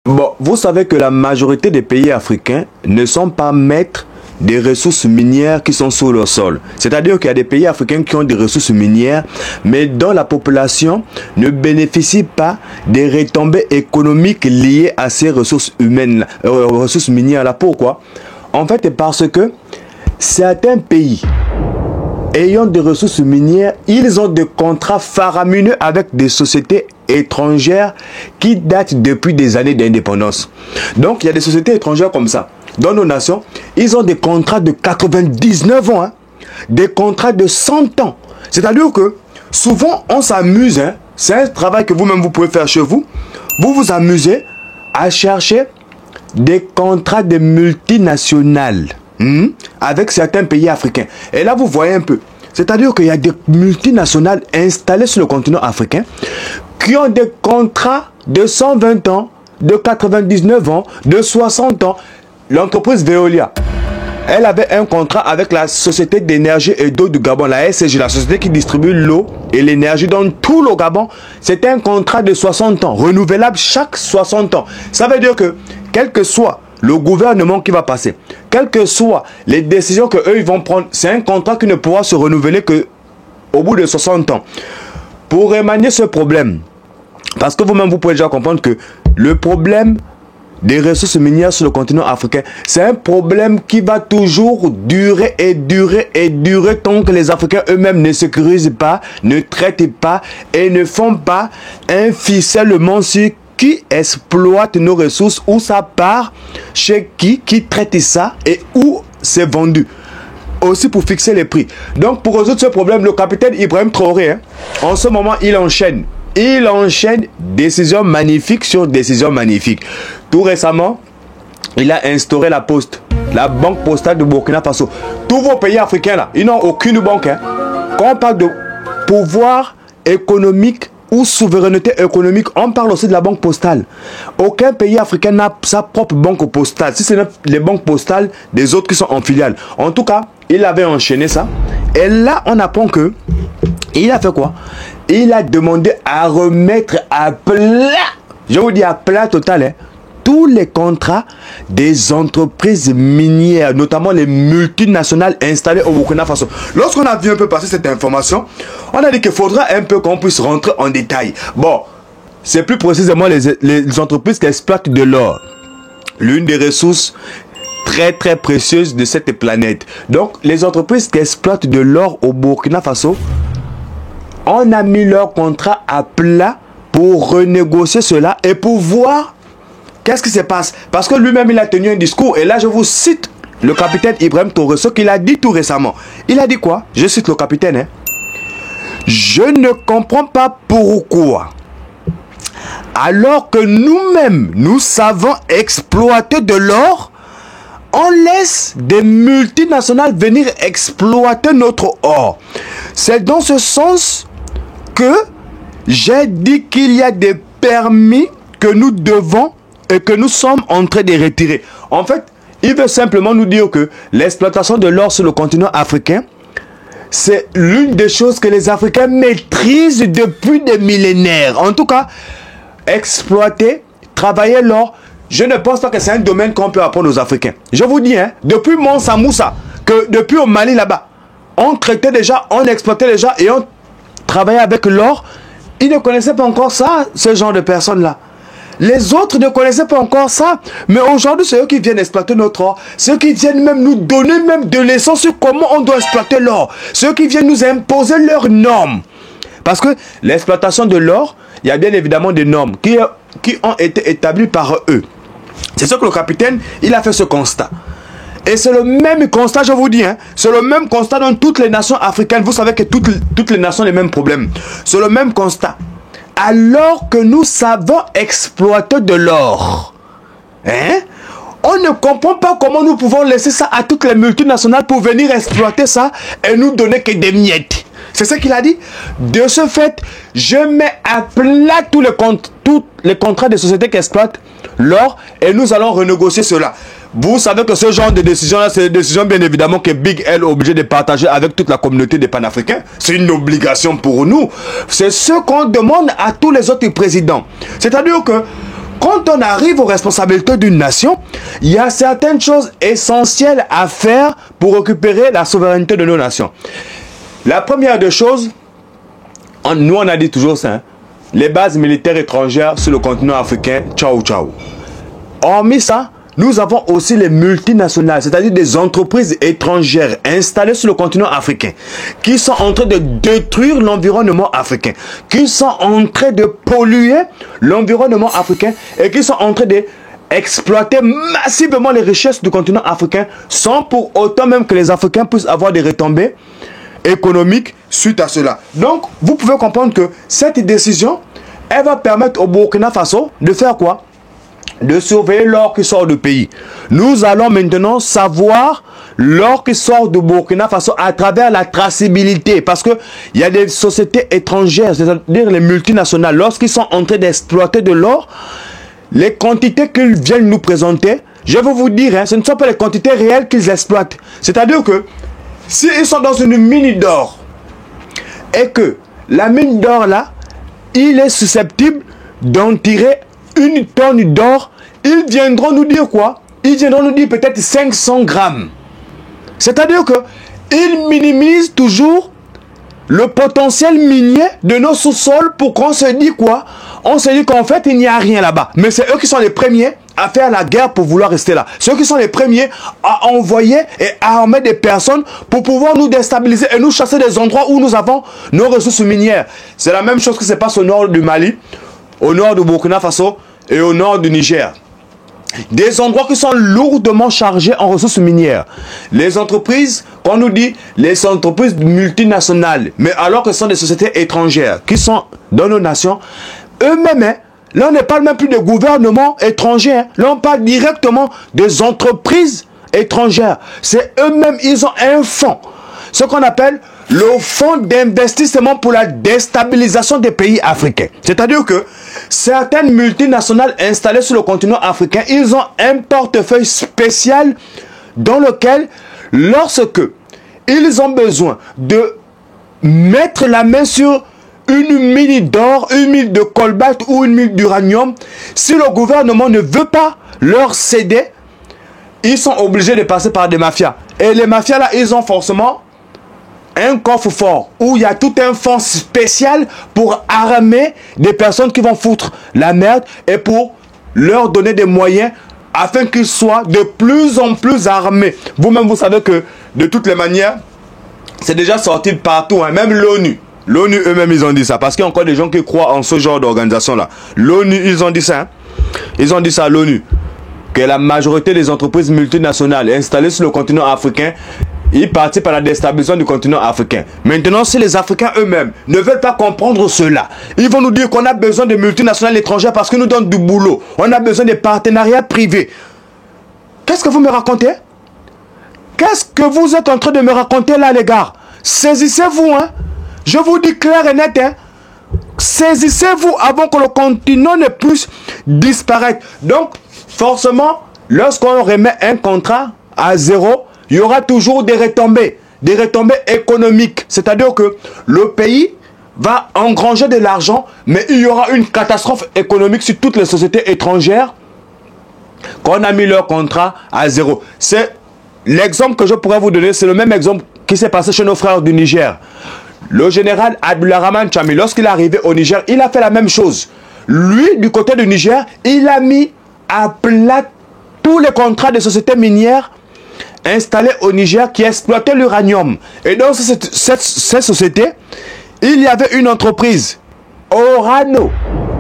Bon, vous savez que la majorité des pays africains ne sont pas maîtres des ressources minières qui sont sur le sol. C'est-à-dire qu'il y a des pays africains qui ont des ressources minières, mais dont la population ne bénéficie pas des retombées économiques liées à ces ressources humaines, ressources minières-là. Pourquoi? En fait, parce que certains pays ayant des ressources minières, ils ont des contrats faramineux avec des sociétés étrangères qui datent depuis des années d'indépendance. Donc, il y a des sociétés étrangères comme ça. Dans nos nations, ils ont des contrats de 99 ans, hein, des contrats de 100 ans. C'est-à-dire que souvent, on s'amuse. Hein, c'est un travail que vous-même, vous pouvez faire chez vous. Vous vous amusez à chercher des contrats de multinationales. Avec certains pays africains. Et là, vous voyez un peu. C'est-à-dire qu'il y a des multinationales installées sur le continent africain qui ont des contrats de 120 ans, de 99 ans, de 60 ans. L'entreprise Veolia, elle avait un contrat avec la Société d'énergie et d'eau du Gabon, la SCG, la société qui distribue l'eau et l'énergie dans tout le Gabon. C'était un contrat de 60 ans, renouvelable chaque 60 ans. Ça veut dire que, quel que soit le gouvernement qui va passer, quelles que soient les décisions que eux ils vont prendre, c'est un contrat qui ne pourra se renouveler que au bout de 60 ans. Pour remanier ce problème, parce que vous-même vous pouvez déjà comprendre que le problème des ressources minières sur le continent africain, c'est un problème qui va toujours durer et durer et durer tant que les Africains eux-mêmes ne sécurisent pas, ne traitent pas et ne font pas un ficellement sur qui exploite nos ressources, où ça part, chez qui traite ça et où c'est vendu. Aussi pour fixer les prix. Donc pour résoudre ce problème, le capitaine Ibrahim Traoré, hein, en ce moment, il enchaîne décision magnifique sur décision magnifique. Tout récemment, il a instauré la Poste, la banque postale de Burkina Faso. Tous vos pays africains là, ils n'ont aucune banque. Hein. Quand on parle de pouvoir économique ou souveraineté économique, on parle aussi de la banque postale. Aucun pays africain n'a sa propre banque postale, si ce n'est les banques postales des autres qui sont en filiale. En tout cas, il avait enchaîné ça. Et là, on apprend que il a fait quoi? Il a demandé à remettre à plat, je vous dis à plat total, hein, tous les contrats des entreprises minières, notamment les multinationales installées au Burkina Faso. Lorsqu'on a vu un peu passer cette information, on a dit qu'il faudra un peu qu'on puisse rentrer en détail. Bon, c'est plus précisément les entreprises qui exploitent de l'or. L'une des ressources très très précieuses de cette planète. Donc, les entreprises qui exploitent de l'or au Burkina Faso, on a mis leur contrat à plat pour renégocier cela et pour voir qu'est-ce qui se passe. Parce que lui-même, il a tenu un discours. Et là, je vous cite le capitaine Ibrahim Traoré, ce qu'il a dit tout récemment. Il a dit quoi? Je cite le capitaine. Hein. Je ne comprends pas pourquoi, alors que nous-mêmes, nous savons exploiter de l'or, on laisse des multinationales venir exploiter notre or. C'est dans ce sens que j'ai dit qu'il y a des permis que nous devons et que nous sommes en train de retirer. En fait, il veut simplement nous dire que l'exploitation de l'or sur le continent africain, c'est l'une des choses que les Africains maîtrisent depuis des millénaires. En tout cas, exploiter, travailler l'or, je ne pense pas que c'est un domaine qu'on peut apprendre aux Africains. Je vous dis, hein, depuis Mansa Moussa, que depuis au Mali là-bas, on traitait déjà, on exploitait déjà et on travaillait avec l'or. Ils ne connaissaient pas encore ça, ce genre de personnes-là. Les autres ne connaissaient pas encore ça. Mais aujourd'hui, c'est eux qui viennent exploiter notre or. Ceux qui viennent même nous donner même de leçons sur comment on doit exploiter l'or. Ceux qui viennent nous imposer leurs normes. Parce que l'exploitation de l'or, il y a bien évidemment des normes qui ont été établies par eux. C'est ce que le capitaine, il a fait ce constat. Et c'est le même constat, je vous dis, hein, c'est le même constat dans toutes les nations africaines. Vous savez que toutes les nations ont les mêmes problèmes. C'est le même constat. Alors que nous savons exploiter de l'or, hein, on ne comprend pas comment nous pouvons laisser ça à toutes les multinationales pour venir exploiter ça et nous donner que des miettes. C'est ce qu'il a dit. De ce fait, je mets à plat tous les contrats des sociétés qui exploitent l'or et nous allons renégocier cela. Vous savez que ce genre de décision-là, c'est des décisions bien évidemment que Big L est obligé de partager avec toute la communauté des panafricains. C'est une obligation pour nous. C'est ce qu'on demande à tous les autres présidents. C'est-à-dire que quand on arrive aux responsabilités d'une nation, il y a certaines choses essentielles à faire pour récupérer la souveraineté de nos nations. La première des choses, nous on a dit toujours ça, hein, les bases militaires étrangères sur le continent africain, ciao ciao. Hormis ça, nous avons aussi les multinationales, c'est-à-dire des entreprises étrangères installées sur le continent africain, qui sont en train de détruire l'environnement africain, qui sont en train de polluer l'environnement africain et qui sont en train d'exploiter massivement les richesses du continent africain sans pour autant même que les Africains puissent avoir des retombées économiques suite à cela. Donc, vous pouvez comprendre que cette décision, elle va permettre au Burkina Faso de faire quoi? De surveiller l'or qui sort du pays. Nous allons maintenant savoir l'or qui sort du Burkina Faso à travers la traçabilité, parce que il y a des sociétés étrangères, c'est-à-dire les multinationales, lorsqu'ils sont en train d'exploiter de l'or, les quantités qu'ils viennent nous présenter, je vais vous dire, hein, ce ne sont pas les quantités réelles qu'ils exploitent. C'est-à-dire que s'ils sont dans une mine d'or et que la mine d'or là, il est susceptible d'en tirer une tonne d'or, ils viendront nous dire quoi? Ils viendront nous dire peut-être 500 grammes. C'est-à-dire que ils minimisent toujours le potentiel minier de nos sous-sols pour qu'on se dise quoi? On se dit qu'en fait il n'y a rien là-bas. Mais c'est eux qui sont les premiers à faire la guerre pour vouloir rester là. C'est eux qui sont les premiers à envoyer et à armer des personnes pour pouvoir nous déstabiliser et nous chasser des endroits où nous avons nos ressources minières. C'est la même chose qui se passe au nord du Mali, au nord du Burkina Faso et au nord du Niger. Des endroits qui sont lourdement chargés en ressources minières. Les entreprises, qu'on nous dit, les entreprises multinationales, mais alors que ce sont des sociétés étrangères qui sont dans nos nations, eux-mêmes, hein, là on ne parle même plus de gouvernements étrangers, hein, là on parle directement des entreprises étrangères. C'est eux-mêmes, ils ont un fonds, ce qu'on appelle le fonds d'investissement pour la déstabilisation des pays africains. C'est-à-dire que certaines multinationales installées sur le continent africain, ils ont un portefeuille spécial dans lequel, lorsque ils ont besoin de mettre la main sur une mine d'or, une mine de cobalt ou une mine d'uranium, si le gouvernement ne veut pas leur céder, ils sont obligés de passer par des mafias. Et les mafias là, ils ont forcément un coffre-fort où il y a tout un fonds spécial pour armer des personnes qui vont foutre la merde et pour leur donner des moyens afin qu'ils soient de plus en plus armés. Vous-même, vous savez que de toutes les manières, c'est déjà sorti de partout, hein, même l'ONU. L'ONU eux-mêmes, ils ont dit ça, parce qu'il y a encore des gens qui croient en ce genre d'organisation-là. L'ONU, ils ont dit ça, hein. Ils ont dit ça à l'ONU, que la majorité des entreprises multinationales installées sur le continent africain, ils participent à la déstabilisation du continent africain. Maintenant, si les Africains eux-mêmes ne veulent pas comprendre cela, ils vont nous dire qu'on a besoin de multinationales étrangères parce qu'ils nous donnent du boulot. On a besoin de partenariats privés. Qu'est-ce que vous me racontez? Qu'est-ce que vous êtes en train de me raconter là, les gars? Saisissez-vous, hein? Je vous dis clair et net, hein? Saisissez-vous avant que le continent ne puisse disparaître. Donc, forcément, lorsqu'on remet un contrat à zéro, il y aura toujours des retombées économiques. C'est-à-dire que le pays va engranger de l'argent, mais il y aura une catastrophe économique sur toutes les sociétés étrangères qu'on a mis leur contrat à zéro. C'est l'exemple que je pourrais vous donner, c'est le même exemple qui s'est passé chez nos frères du Niger. Le général Abdulrahman Chami, lorsqu'il est arrivé au Niger, il a fait la même chose. Lui, du côté du Niger, il a mis à plat tous les contrats des sociétés minières installées au Niger qui exploitaient l'uranium. Et dans cette société, il y avait une entreprise, Orano,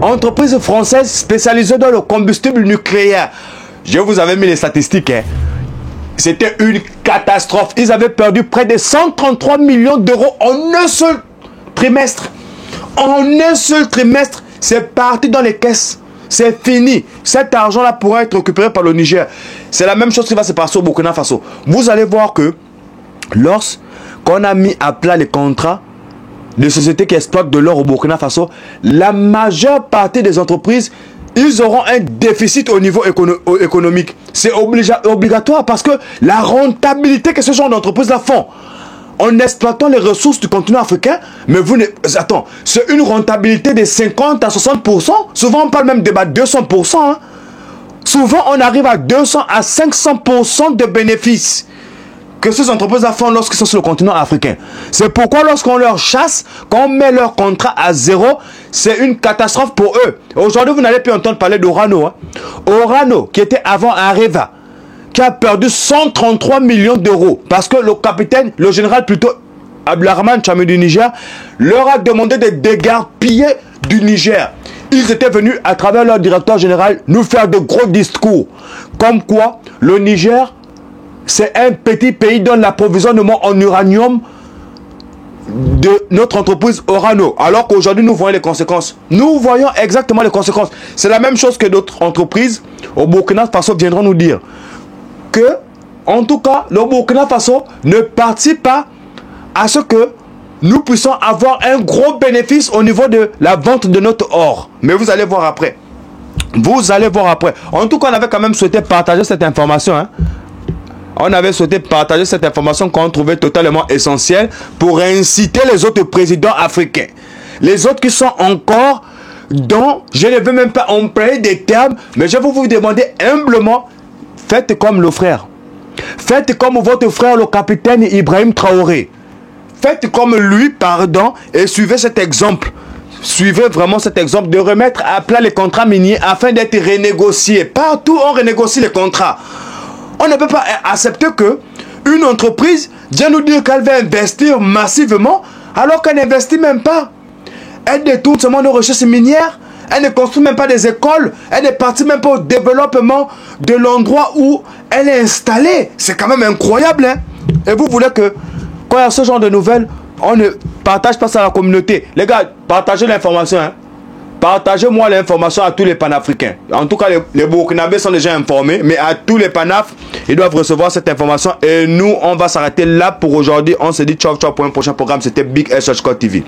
entreprise française spécialisée dans le combustible nucléaire. Je vous avais mis les statistiques, hein. C'était une catastrophe. Ils avaient perdu près de 133 millions d'euros en un seul trimestre. En un seul trimestre, c'est parti dans les caisses. C'est fini. Cet argent-là pourra être récupéré par le Niger. C'est la même chose qui va se passer au Burkina Faso. Vous allez voir que lorsqu'on a mis à plat les contrats des sociétés qui exploitent de l'or au Burkina Faso, la majeure partie des entreprises, ils auront un déficit au niveau économique. C'est obligatoire parce que la rentabilité que ce genre d'entreprise-là font en exploitant les ressources du continent africain. Mais vous ne... Attends, c'est une rentabilité de 50 à 60%. Souvent, on parle même de 200%. Hein. Souvent, on arrive à 200 à 500% de bénéfices que ces entreprises font lorsqu'ils sont sur le continent africain. C'est pourquoi lorsqu'on leur chasse, quand on met leur contrat à zéro, c'est une catastrophe pour eux. Aujourd'hui, vous n'allez plus entendre parler d'Orano. Hein. Orano, qui était avant Areva, qui a perdu 133 millions d'euros parce que le capitaine, le général plutôt Abdourahmane Tchani du Niger, leur a demandé de dégarpiller du Niger. Ils étaient venus à travers leur directeur général nous faire de gros discours comme quoi le Niger c'est un petit pays dans l'approvisionnement en uranium de notre entreprise Orano. Alors qu'aujourd'hui, nous voyons les conséquences. Nous voyons exactement les conséquences. C'est la même chose que d'autres entreprises au Burkina Faso viendront nous dire. Que, en tout cas, le Burkina Faso ne participe pas à ce que nous puissions avoir un gros bénéfice au niveau de la vente de notre or. Mais vous allez voir après. Vous allez voir après. En tout cas, on avait quand même souhaité partager cette information, hein. On avait souhaité partager cette information qu'on trouvait totalement essentielle pour inciter les autres présidents africains. Les autres qui sont encore dans, je ne veux même pas employer des termes, mais je vais vous demander humblement, faites comme le frère. Faites comme votre frère, le capitaine Ibrahim Traoré. Faites comme lui, pardon, et suivez cet exemple. Suivez vraiment cet exemple de remettre à plat les contrats miniers afin d'être renégociés. Partout, on renégocie les contrats. On ne peut pas accepter que une entreprise vient nous dire qu'elle va investir massivement alors qu'elle n'investit même pas. Elle détourne seulement nos recherches minières. Elle ne construit même pas des écoles. Elle ne participe même pas au développement de l'endroit où elle est installée. C'est quand même incroyable. Hein? Et vous voulez que quand il y a ce genre de nouvelles, on ne partage pas ça à la communauté. Les gars, partagez l'information. Hein? Partagez-moi l'information à tous les panafricains. En tout cas, les Burkinabés sont déjà informés, mais à tous les panaf, ils doivent recevoir cette information. Et nous, on va s'arrêter là pour aujourd'hui. On se dit ciao, ciao pour un prochain programme. C'était Big S Code TV.